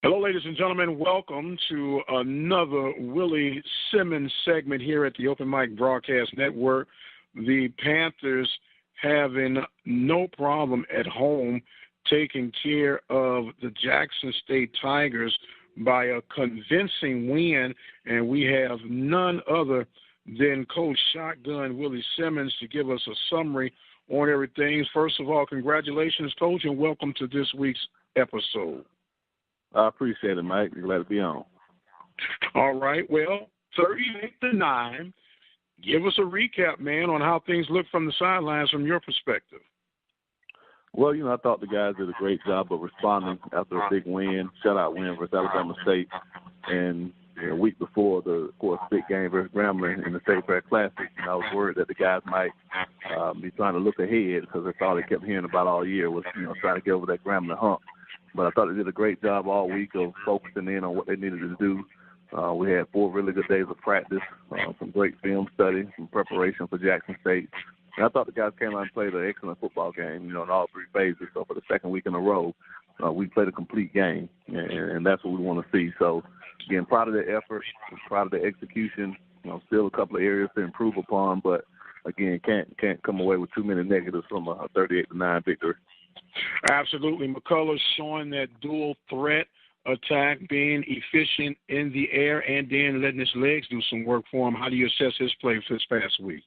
Hello, ladies and gentlemen. Welcome to another Willie Simmons segment here at the Open Mic Broadcast Network. The Panthers having no problem at home taking care of the Jackson State Tigers by a convincing win, and we have none other than Coach Shotgun Willie Simmons to give us a summary on everything. First of all, congratulations, Coach, and welcome to this week's episode. I appreciate it, Mike. Glad to be on. All right. Well, 38-9. Give us a recap, man, on how things look from the sidelines from your perspective. Well, I thought the guys did a great job of responding after a big win, shutout win versus Alabama State. And a week before, of course, big game versus Grambling in the State Fair Classic. I was worried that the guys might be trying to look ahead because that's all they kept hearing about all year was, trying to get over that Grambling hump. But I thought they did a great job all week of focusing in on what they needed to do. We had 4 really good days of practice, some great film study, some preparation for Jackson State. And I thought the guys came out and played an excellent football game, in all 3 phases. So for the second week in a row, we played a complete game, and that's what we want to see. So, again, proud of their effort, proud of their execution. Still a couple of areas to improve upon, but, again, can't come away with too many negatives from a 38-9 victory. Absolutely. McCullough's showing that dual threat attack, being efficient in the air and then letting his legs do some work for him. How do you assess his play for this past week?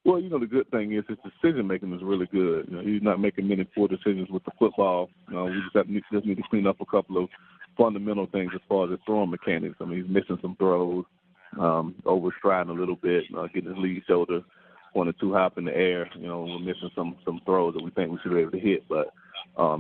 Well, the good thing is his decision-making is really good. He's not making many poor decisions with the football. We just need to clean up a couple of fundamental things as far as his throwing mechanics. He's missing some throws, overstriding a little bit, getting his lead shoulder pointed too high up in the air. We're missing some throws that we think we should be able to hit. But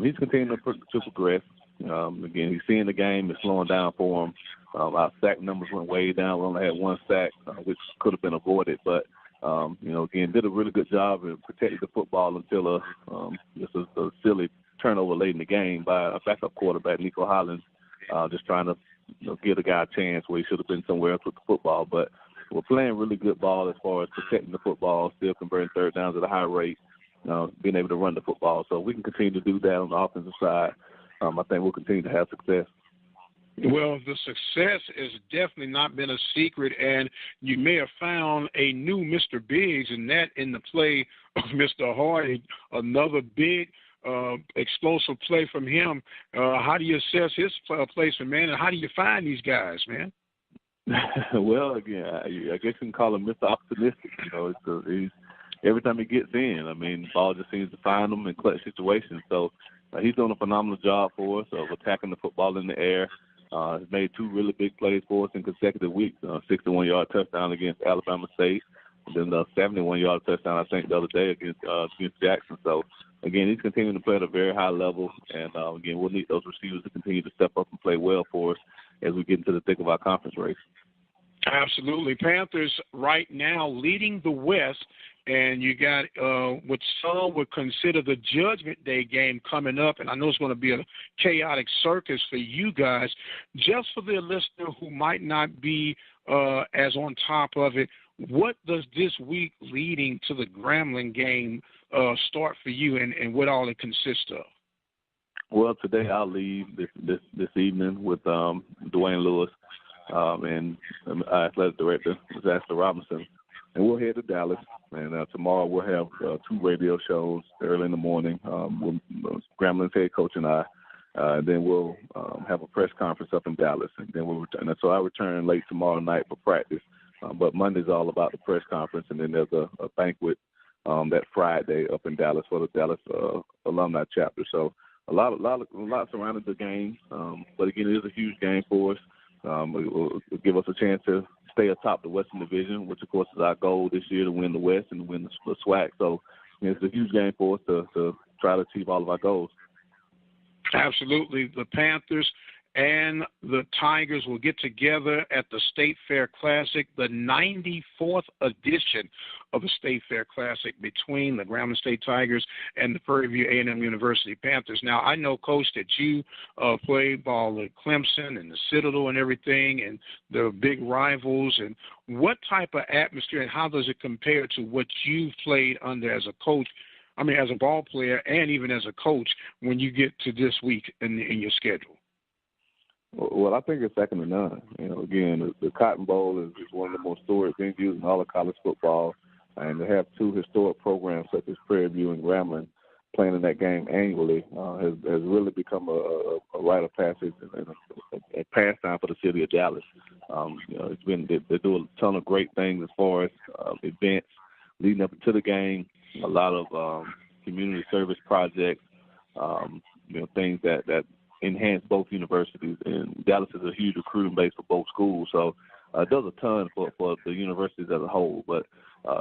he's continuing to progress. Again, he's seeing the game. It's slowing down for him. Our sack numbers went way down. We only had 1 sack, which could have been avoided. But, again, did a really good job in protecting the football until just a silly turnover late in the game by a backup quarterback, Nico Hollins, just trying to give the guy a chance where he should have been somewhere else with the football. But we're playing really good ball as far as protecting the football, still converting third downs at a high rate, being able to run the football. So we can continue to do that on the offensive side. I think we'll continue to have success. Well, the success has definitely not been a secret, and you may have found a new Mr. Biggs, and that in the play of Mr. Hardy, another big explosive play from him. How do you assess his placement, man, and how do you find these guys, man? Well, again, I guess you can call him Mr. Optimistic. He's every time he gets in, the ball just seems to find him in clutch situations. So he's doing a phenomenal job for us of attacking the football in the air. He's made 2 really big plays for us in consecutive weeks, 61-yard touchdown against Alabama State, and then the 71-yard touchdown, I think, the other day against Jackson. So, again, he's continuing to play at a very high level, and, again, we'll need those receivers to continue to step up and play well for us as we get into the thick of our conference race. Absolutely. Panthers right now leading the West, and you got what some would consider the Judgment Day game coming up, and I know it's going to be a chaotic circus for you guys. Just for the listener who might not be as on top of it, what does this week leading to the Grambling game start for you, and what all it consists of? Well, today I'll leave this evening with Dwayne Lewis and our athletic director, Zaster Robinson, and we'll head to Dallas. And tomorrow we'll have 2 radio shows early in the morning. Grambling's head coach and I. Then we'll have a press conference up in Dallas, and then we'll return. So I return late tomorrow night for practice. But Monday's all about the press conference, and then there's a banquet that Friday up in Dallas for the Dallas alumni chapter. So a lot surrounding the game. But again, it is a huge game for us. It will give us a chance to stay atop the Western Division, which, of course, is our goal this year, to win the West and win the SWAC. So it's a huge game for us to try to achieve all of our goals. Absolutely. The Panthers and the Tigers will get together at the State Fair Classic, the 94th edition of the State Fair Classic between the Grambling State Tigers and the Prairie View A&M University Panthers. Now, I know, Coach, that you played ball at Clemson and the Citadel and everything, and the big rivals. And what type of atmosphere and how does it compare to what you've played under as a coach, as a ball player and even as a coach when you get to this week in your schedule? Well, I think it's second to none. Again, the Cotton Bowl is one of the most storied venues in all of college football, and to have two historic programs such as Prairie and Grambling playing in that game annually has really become a rite of passage and a pastime for the city of Dallas. They do a ton of great things as far as events leading up to the game, a lot of community service projects, things that enhance both universities. And Dallas is a huge recruiting base for both schools, so it does a ton for the universities as a whole. But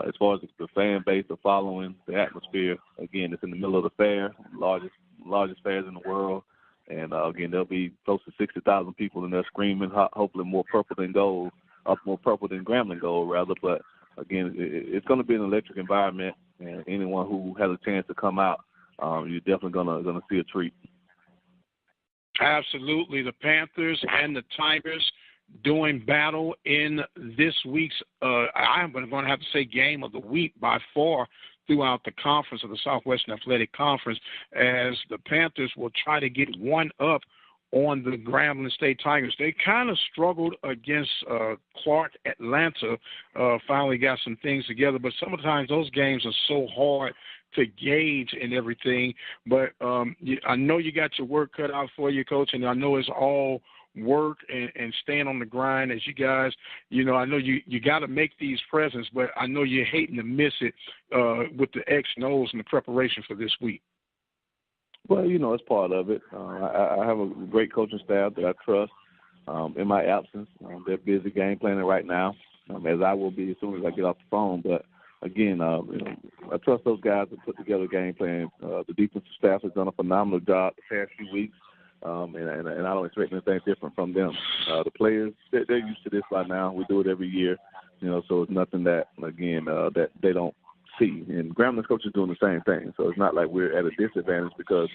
as far as the fan base, the following, the atmosphere, again, it's in the middle of the fair, largest fairs in the world. And, again, there'll be close to 60,000 people in there screaming, hopefully more purple than Grambling gold, rather. But, again, it's going to be an electric environment, and anyone who has a chance to come out, you're definitely gonna see a treat. Absolutely. The Panthers and the Tigers doing battle in this week's, I'm going to have to say, game of the week by far throughout the conference of the Southwestern Athletic Conference, as the Panthers will try to get one up on the Grambling State Tigers. They kind of struggled against Clark Atlanta, finally got some things together, but sometimes those games are so hard to gauge and everything. But I know you got your work cut out for you, Coach, and I know it's all work and staying on the grind as you guys, I know you got to make these presents, but I know you're hating to miss it with the X and O's and the preparation for this week. Well, it's part of it. I have a great coaching staff that I trust in my absence. They're busy game planning right now, as I will be as soon as I get off the phone. But, again, I trust those guys to put together a game plan. The defensive staff has done a phenomenal job the past few weeks, and I don't expect anything different from them. The players, they're used to this by now. We do it every year, so it's nothing that, again, that they don't see. And Grambling's coach is doing the same thing. So it's not like we're at a disadvantage because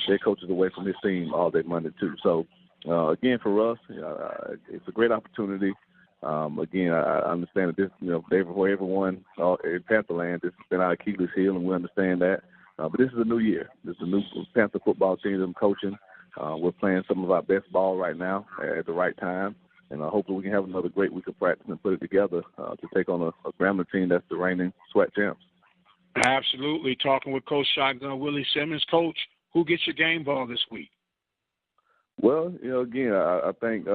their coach is away from this team all day Monday too. So, again, for us, it's a great opportunity. Again, I understand that this, for everyone in Pantherland, this has been our Achilles heel, and we understand that. But this is a new year. This is a new Panther football team that I'm coaching. We're playing some of our best ball right now at the right time. And hopefully we can have another great week of practice and put it together to take on a Grambling team that's the reigning SWAC champs. Absolutely. Talking with Coach Shotgun Willie Simmons. Coach, who gets your game ball this week? Well, again, I think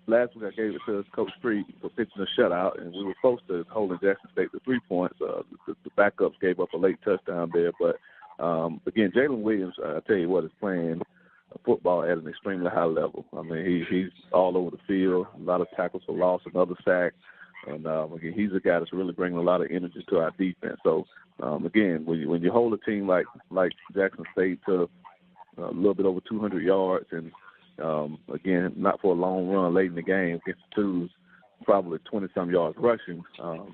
last week I gave it to Coach Prairie for pitching a shutout, and we were supposed to hold in Jackson State the 3 points. The backups gave up a late touchdown there. But, again, Jalen Williams, I tell you what, is playing football at an extremely high level. I mean, he's all over the field, a lot of tackles for loss, another sack. And, again, he's a guy that's really bringing a lot of energy to our defense. So, again, when you hold a team like Jackson State to a little bit over 200 yards and, again, not for a long run late in the game against the twos, probably 20-some yards rushing,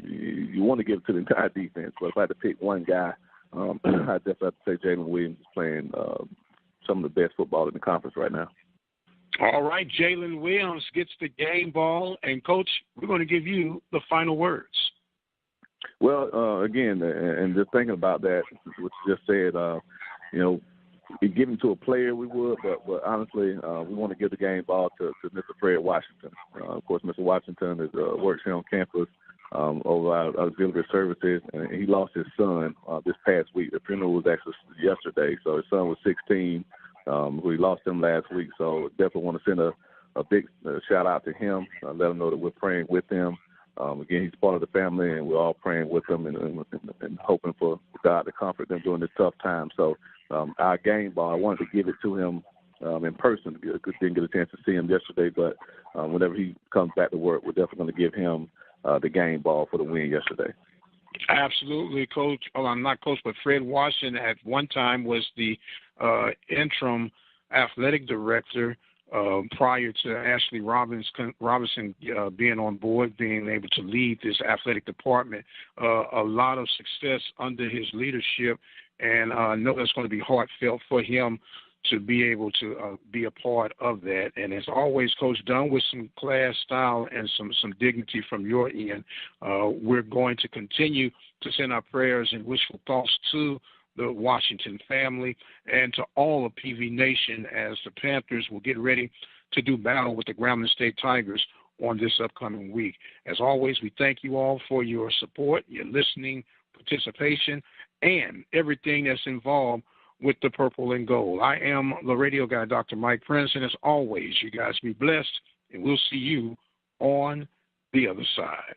you want to give it to the entire defense. But if I had to pick one guy, I'd definitely have to say Jalen Williams is playing some of the best football in the conference right now. All right, Jalen Williams gets the game ball. And, Coach, we're going to give you the final words. Well, again, and just thinking about that, what you just said, if given to a player, we would, but honestly, we want to give the game ball to Mr. Fred Washington. Of course, Mr. Washington works here on campus over our auxiliary services, and he lost his son this past week. The funeral was actually yesterday, so his son was 16. We lost him last week, so definitely want to send a big shout out to him, let him know that we're praying with him. Again, he's part of the family, and we're all praying with him and hoping for God to comfort them during this tough time. So our game ball, I wanted to give it to him in person. Didn't get a chance to see him yesterday, but whenever he comes back to work, we're definitely going to give him the game ball for the win yesterday. Absolutely, Coach. Oh, not Coach, but Fred Washington at one time was the interim athletic director prior to Ashley Robinson being on board, being able to lead this athletic department. A lot of success under his leadership, and I know that's going to be heartfelt for him to be able to be a part of that. And as always, Coach, done with some class, style, and some dignity from your end. We're going to continue to send our prayers and wishful thoughts to the Washington family and to all of PV Nation as the Panthers will get ready to do battle with the Grambling State Tigers on this upcoming week. As always, we thank you all for your support, your listening, participation, and everything that's involved with the purple and gold. I am the radio guy, Dr. Mike Prince, and as always, you guys be blessed, and we'll see you on the other side.